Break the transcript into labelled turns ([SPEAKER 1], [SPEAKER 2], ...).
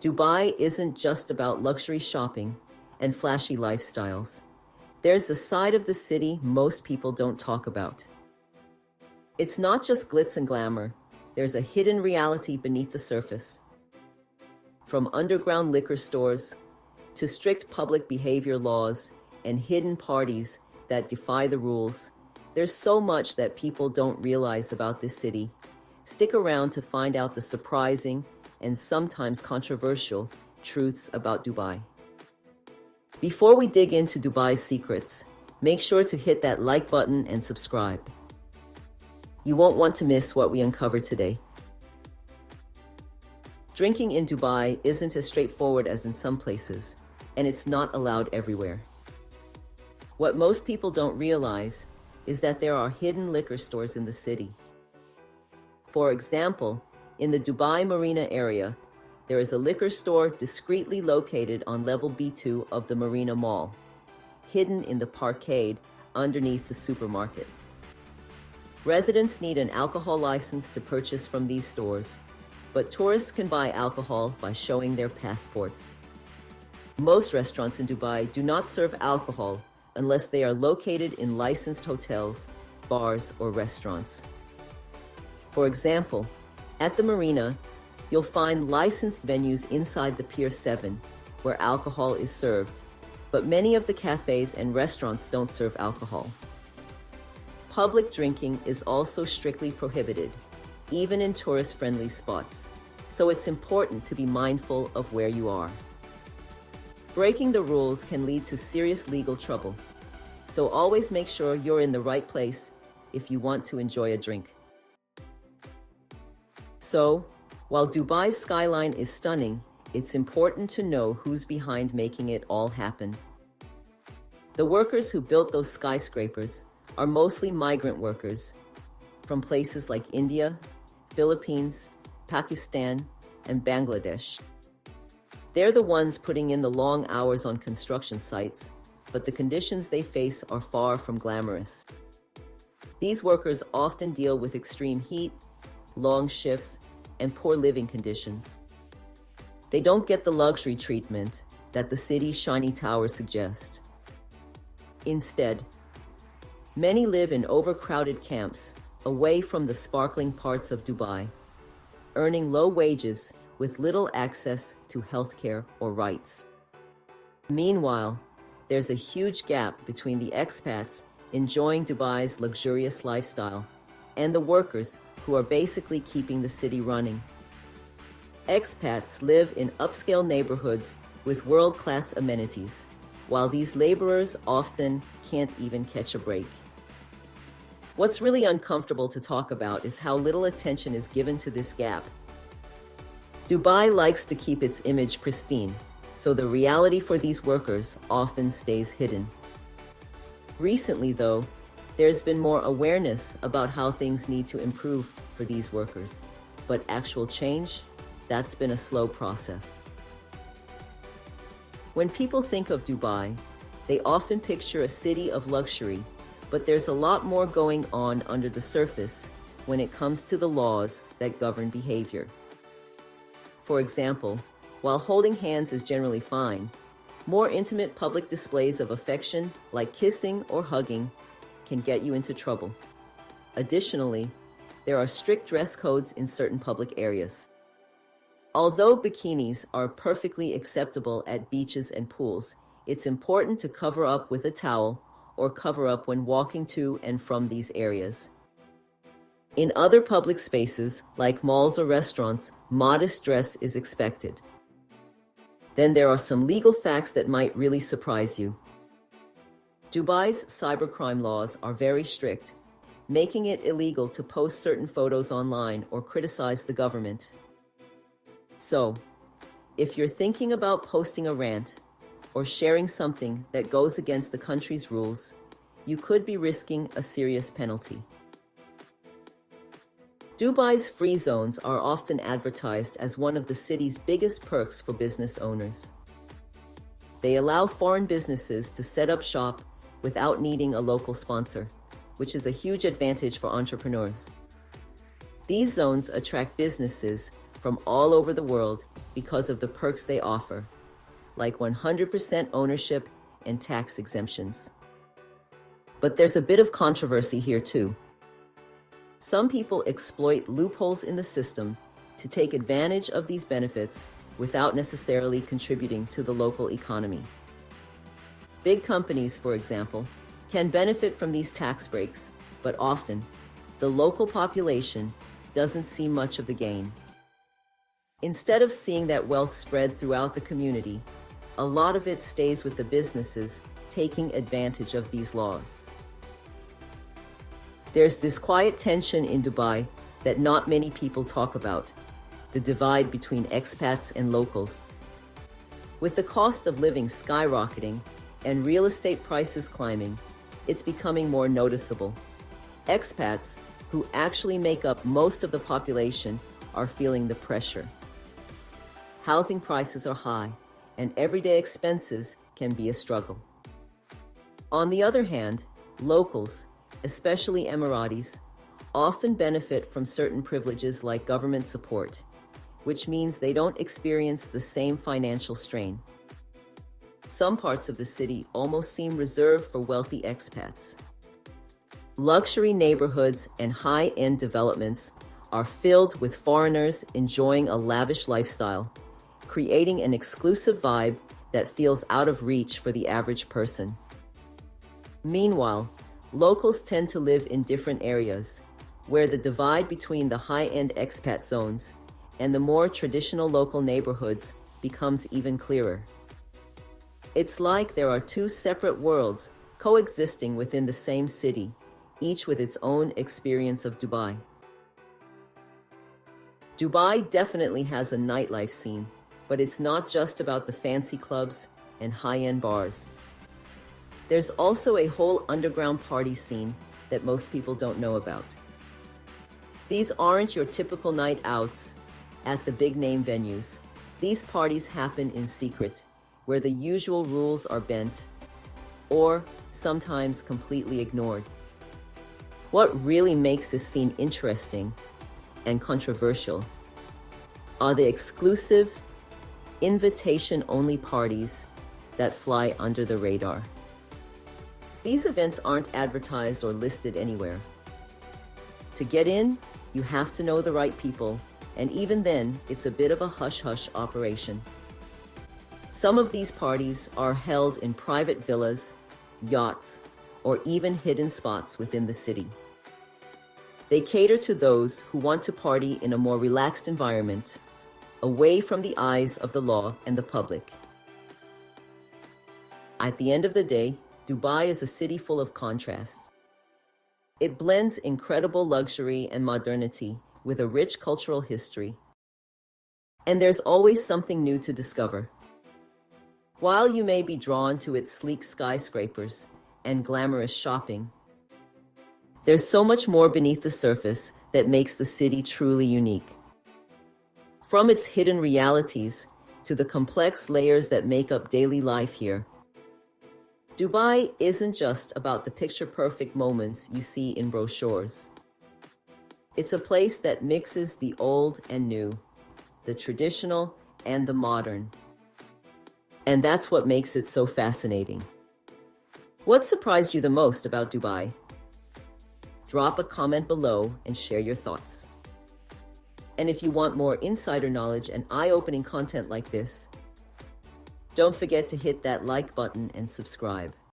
[SPEAKER 1] Dubai isn't just about luxury shopping and flashy lifestyles. There's a side of the city most people don't talk about. It's not just glitz and glamour, there's a hidden reality beneath the surface. From underground liquor stores to strict public behavior laws and hidden parties that defy the rules, there's so much that people don't realize about this city. Stick around to find out the surprising and sometimes controversial truths about Dubai. Before we dig into Dubai's secrets, make sure to hit that like button and subscribe. You won't want to miss what we uncover today. Drinking in Dubai isn't as straightforward as in some places, and it's not allowed everywhere. What most people don't realize is that there are hidden liquor stores in the city. For example, in the Dubai Marina area, there is a liquor store discreetly located on level B2 of the Marina Mall, hidden in the parkade underneath the supermarket. Residents need an alcohol license to purchase from these stores, but tourists can buy alcohol by showing their passports. Most restaurants in Dubai do not serve alcohol unless they are located in licensed hotels, bars, or restaurants. For example, at the Marina, you'll find licensed venues inside the Pier 7 where alcohol is served, but many of the cafes and restaurants don't serve alcohol. Public drinking is also strictly prohibited, even in tourist-friendly spots, so it's important to be mindful of where you are. Breaking the rules can lead to serious legal trouble, so always make sure you're in the right place if you want to enjoy a drink. So, while Dubai's skyline is stunning, it's important to know who's behind making it all happen. The workers who built those skyscrapers are mostly migrant workers from places like India, Philippines, Pakistan, and Bangladesh. They're the ones putting in the long hours on construction sites, but the conditions they face are far from glamorous. These workers often deal with extreme heat, long shifts, and poor living conditions. They don't get the luxury treatment that the city's shiny towers suggest. Instead, many live in overcrowded camps away from the sparkling parts of Dubai, earning low wages with little access to healthcare or rights. Meanwhile, there's a huge gap between the expats enjoying Dubai's luxurious lifestyle and the workers who are basically keeping the city running. Expats live in upscale neighborhoods with world-class amenities, while these laborers often can't even catch a break. What's really uncomfortable to talk about is how little attention is given to this gap. Dubai likes to keep its image pristine, so the reality for these workers often stays hidden. Recently, though, there's been more awareness about how things need to improve for these workers, but actual change, that's been a slow process. When people think of Dubai, they often picture a city of luxury, but there's a lot more going on under the surface when it comes to the laws that govern behavior. For example, while holding hands is generally fine, more intimate public displays of affection, like kissing or hugging, can get you into trouble. Additionally, there are strict dress codes in certain public areas. Although bikinis are perfectly acceptable at beaches and pools, it's important to cover up with a towel or cover up when walking to and from these areas. In other public spaces, like malls or restaurants, modest dress is expected. Then there are some legal facts that might really surprise you. Dubai's cybercrime laws are very strict, making it illegal to post certain photos online or criticize the government. So, if you're thinking about posting a rant or sharing something that goes against the country's rules, you could be risking a serious penalty. Dubai's free zones are often advertised as one of the city's biggest perks for business owners. They allow foreign businesses to set up shop without needing a local sponsor, which is a huge advantage for entrepreneurs. These zones attract businesses from all over the world because of the perks they offer, like 100% ownership and tax exemptions. But there's a bit of controversy here too. Some people exploit loopholes in the system to take advantage of these benefits without necessarily contributing to the local economy. Big companies, for example, can benefit from these tax breaks, but often, the local population doesn't see much of the gain. Instead of seeing that wealth spread throughout the community, a lot of it stays with the businesses taking advantage of these laws. There's this quiet tension in Dubai that not many people talk about, the divide between expats and locals. With the cost of living skyrocketing and real estate prices climbing, it's becoming more noticeable. Expats, who actually make up most of the population, are feeling the pressure. Housing prices are high, and everyday expenses can be a struggle. On the other hand, locals, especially Emiratis, often benefit from certain privileges like government support, which means they don't experience the same financial strain. Some parts of the city almost seem reserved for wealthy expats. Luxury neighborhoods and high-end developments are filled with foreigners enjoying a lavish lifestyle, creating an exclusive vibe that feels out of reach for the average person. Meanwhile, locals tend to live in different areas, where the divide between the high-end expat zones and the more traditional local neighborhoods becomes even clearer. It's like there are two separate worlds coexisting within the same city, each with its own experience of Dubai. Dubai definitely has a nightlife scene, but it's not just about the fancy clubs and high-end bars. There's also a whole underground party scene that most people don't know about. These aren't your typical night outs at the big-name venues. These parties happen in secret, where the usual rules are bent, or sometimes completely ignored. What really makes this scene interesting and controversial are the exclusive, invitation-only parties that fly under the radar. These events aren't advertised or listed anywhere. To get in, you have to know the right people, and even then, it's a bit of a hush-hush operation. Some of these parties are held in private villas, yachts, or even hidden spots within the city. They cater to those who want to party in a more relaxed environment, away from the eyes of the law and the public. At the end of the day, Dubai is a city full of contrasts. It blends incredible luxury and modernity with a rich cultural history. And there's always something new to discover. While you may be drawn to its sleek skyscrapers and glamorous shopping, there's so much more beneath the surface that makes the city truly unique. From its hidden realities to the complex layers that make up daily life here, Dubai isn't just about the picture-perfect moments you see in brochures. It's a place that mixes the old and new, the traditional and the modern. And that's what makes it so fascinating. What surprised you the most about Dubai? Drop a comment below and share your thoughts. And if you want more insider knowledge and eye-opening content like this, don't forget to hit that like button and subscribe.